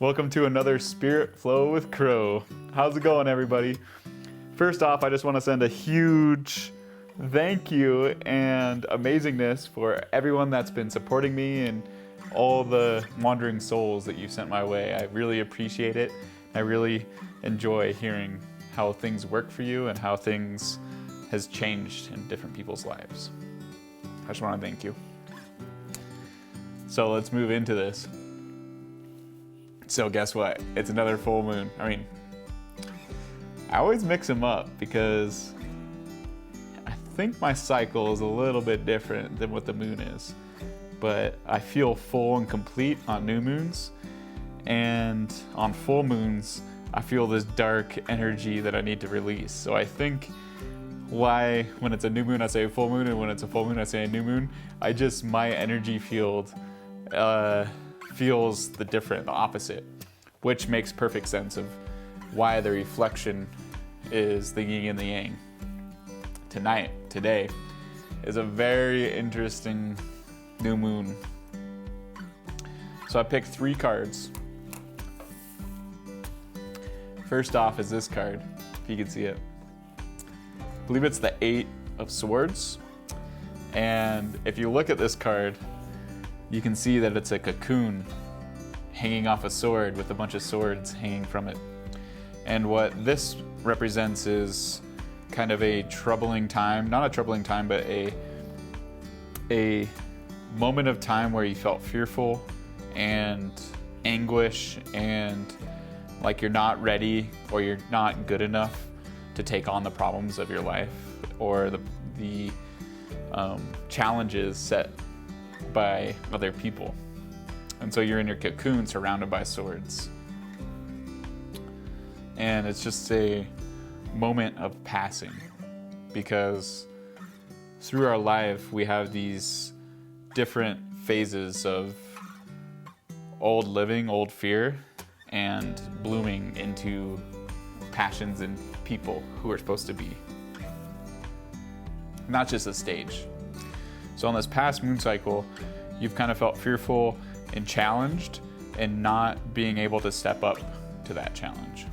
Welcome to another Spirit Flow with Crow. How's it going, everybody? First off, I just want to send a huge thank you and amazingness for everyone that's been supporting me and all the wandering souls that you sent my way. I really appreciate it. I really enjoy hearing how things work for you and how things has changed in different people's lives. I just want to thank you. So let's move into this. So guess what? It's another full moon. I always mix them up because I think my cycle is a little bit different than what the moon is. But I feel full and complete on new moons. And on full moons, I feel this dark energy that I need to release. So I think why when it's a new moon, I say a full moon, and when it's a full moon, I say a new moon. My energy field feels the opposite, which makes perfect sense of why the reflection is the yin and the yang. Today, is a very interesting new moon. So I picked 3 cards. First off is this card, if you can see it. I believe it's the 8 of Swords. And if you look at this card, you can see that it's a cocoon hanging off a sword with a bunch of swords hanging from it. And what this represents is kind of a troubling time, not a troubling time, but a moment of time where you felt fearful and anguish and like you're not ready or you're not good enough to take on the problems of your life or the challenges set by other people. And so you're in your cocoon surrounded by swords. And it's just a moment of passing because through our life we have these different phases of old living, old fear, and blooming into passions and people who are supposed to be. Not just a stage. So on this past moon cycle, you've kind of felt fearful and challenged and not being able to step up to that challenge.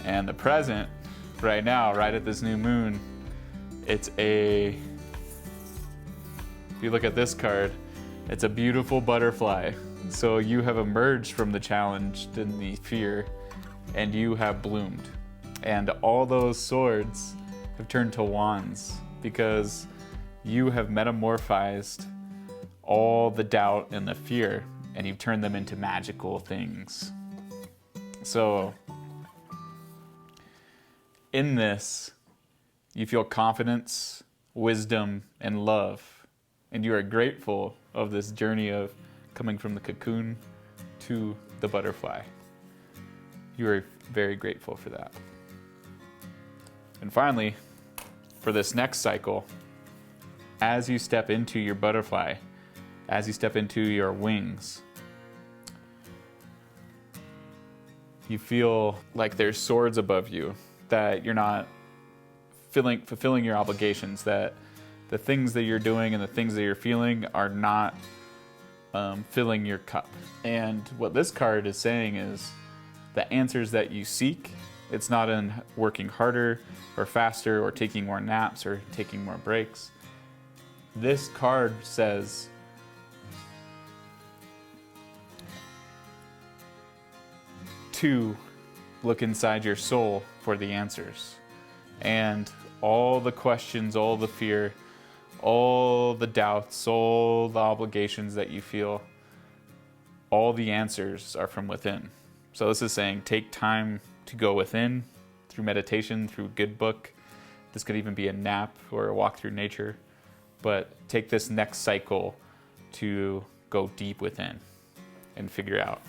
And the present, right now, right at this new moon, if you look at this card, it's a beautiful butterfly. So you have emerged from the challenge and the fear, and you have bloomed. And all those swords have turned to wands because you have metamorphized all the doubt and the fear, and you've turned them into magical things. So in this, you feel confidence, wisdom, and love, and you are grateful of this journey of coming from the cocoon to the butterfly. You are very grateful for that. And finally, for this next cycle, as you step into your butterfly, as you step into your wings, you feel like there's swords above you, that you're not fulfilling your obligations, that the things that you're doing and the things that you're feeling are not filling your cup. And what this card is saying is the answers that you seek, it's not in working harder or faster or taking more naps or taking more breaks. This card says to look inside your soul for the answers. And all the questions, all the fear, all the doubts, all the obligations that you feel, all the answers are from within. So this is saying take time to go within through meditation, through a good book. This could even be a nap or a walk through nature. But take this next cycle to go deep within and figure out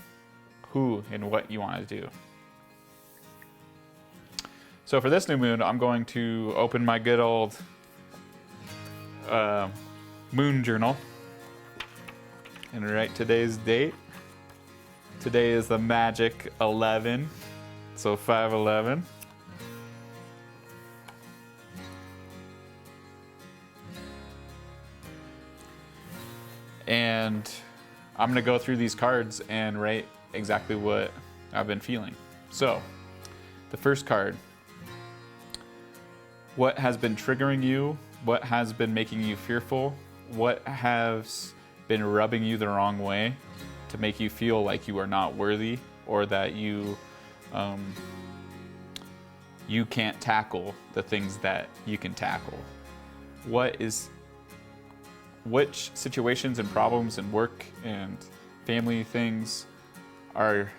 who and what you want to do. So for this new moon, I'm going to open my good old moon journal and write today's date. Today is the magic 11, so 5/11. And I'm gonna go through these cards and write exactly what I've been feeling. So, the first card, what has been triggering you? What has been making you fearful? What has been rubbing you the wrong way to make you feel like you are not worthy, or that you can't tackle the things that you can tackle? Which situations and problems and work and family things are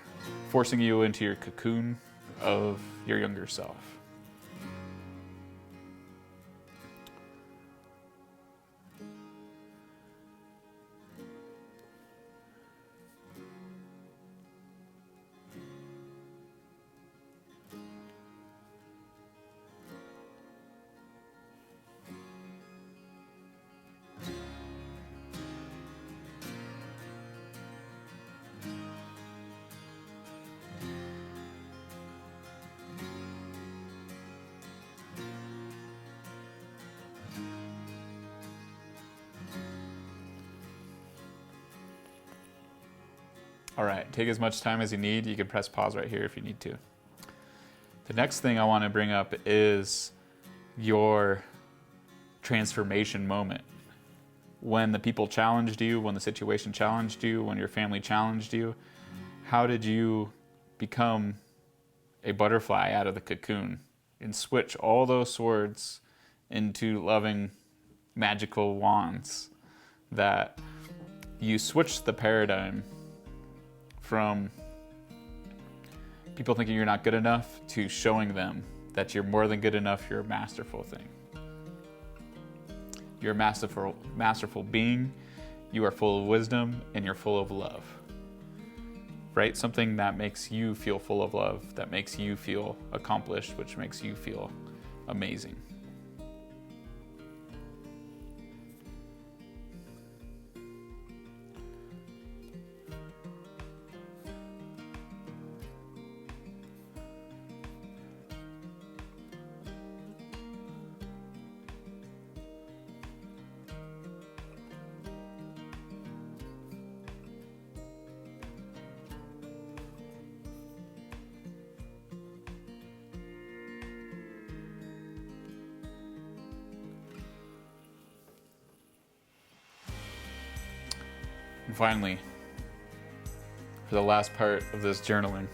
forcing you into your cocoon of your younger self? All right, take as much time as you need. You can press pause right here if you need to. The next thing I want to bring up is your transformation moment. When the people challenged you, when the situation challenged you, when your family challenged you, how did you become a butterfly out of the cocoon and switch all those swords into loving magical wands? That you switched the paradigm from people thinking you're not good enough to showing them that you're more than good enough, you're a masterful thing. You're a masterful being, you are full of wisdom, and you're full of love. Right? Something that makes you feel full of love, that makes you feel accomplished, which makes you feel amazing. And finally, for the last part of this journaling,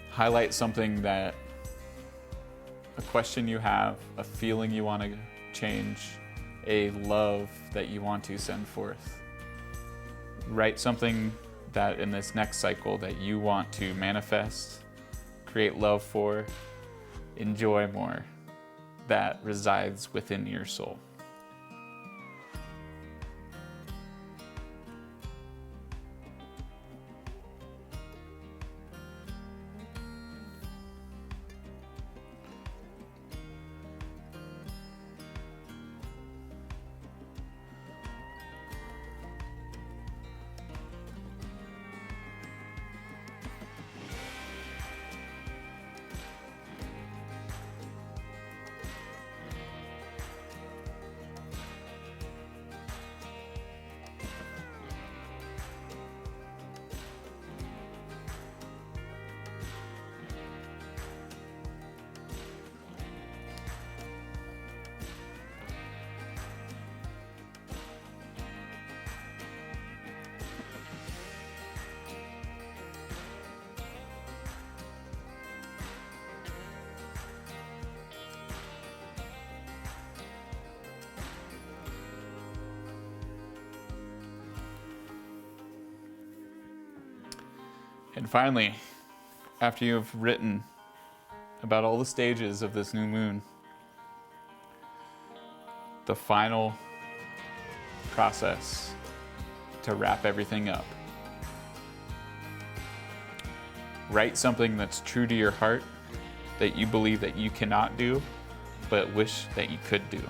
highlight something that, a question you have, a feeling you want to change, a love that you want to send forth. Write something that in this next cycle that you want to manifest, create love for, enjoy more, that resides within your soul. And finally, after you have written about all the stages of this new moon, the final process to wrap everything up. Write something that's true to your heart, that you believe that you cannot do, but wish that you could do.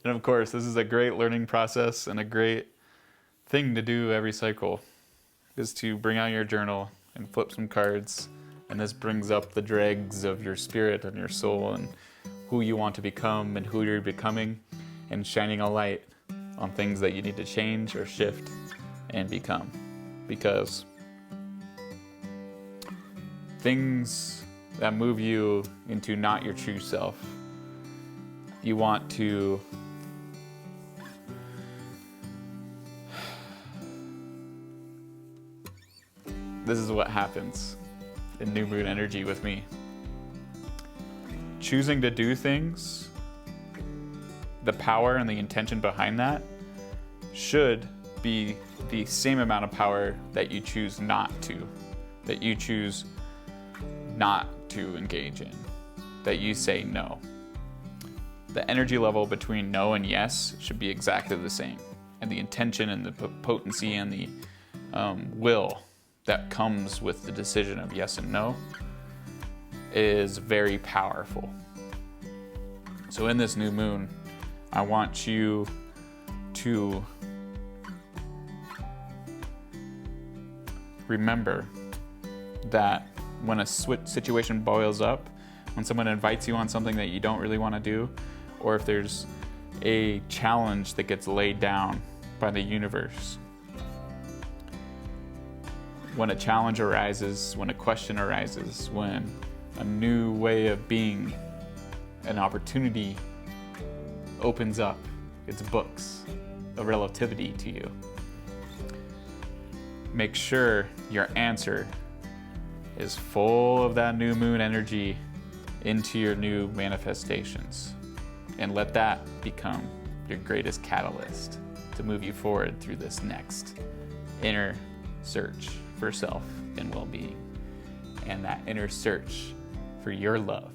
And of course, this is a great learning process and a great thing to do every cycle, is to bring out your journal and flip some cards. And this brings up the dregs of your spirit and your soul and who you want to become and who you're becoming, and shining a light on things that you need to change or shift and become. Because things that move you into not your true self, you want to this is what happens in new moon energy with me. Choosing to do things, the power and the intention behind that should be the same amount of power that you choose not to, that you choose not to engage in, that you say no. The energy level between no and yes should be exactly the same. And the intention and the potency and the will that comes with the decision of yes and no is very powerful. So in this new moon, I want you to remember that when a situation boils up, when someone invites you on something that you don't really want to do, or if there's a challenge that gets laid down by the universe, when a challenge arises, when a question arises, when a new way of being, an opportunity opens up its books of relativity to you, make sure your answer is full of that new moon energy into your new manifestations, and let that become your greatest catalyst to move you forward through this next inner search for self and well-being, and that inner search for your love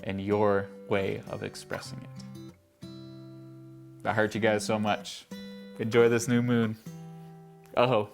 and your way of expressing it. I heart you guys so much. Enjoy this new moon. Oh.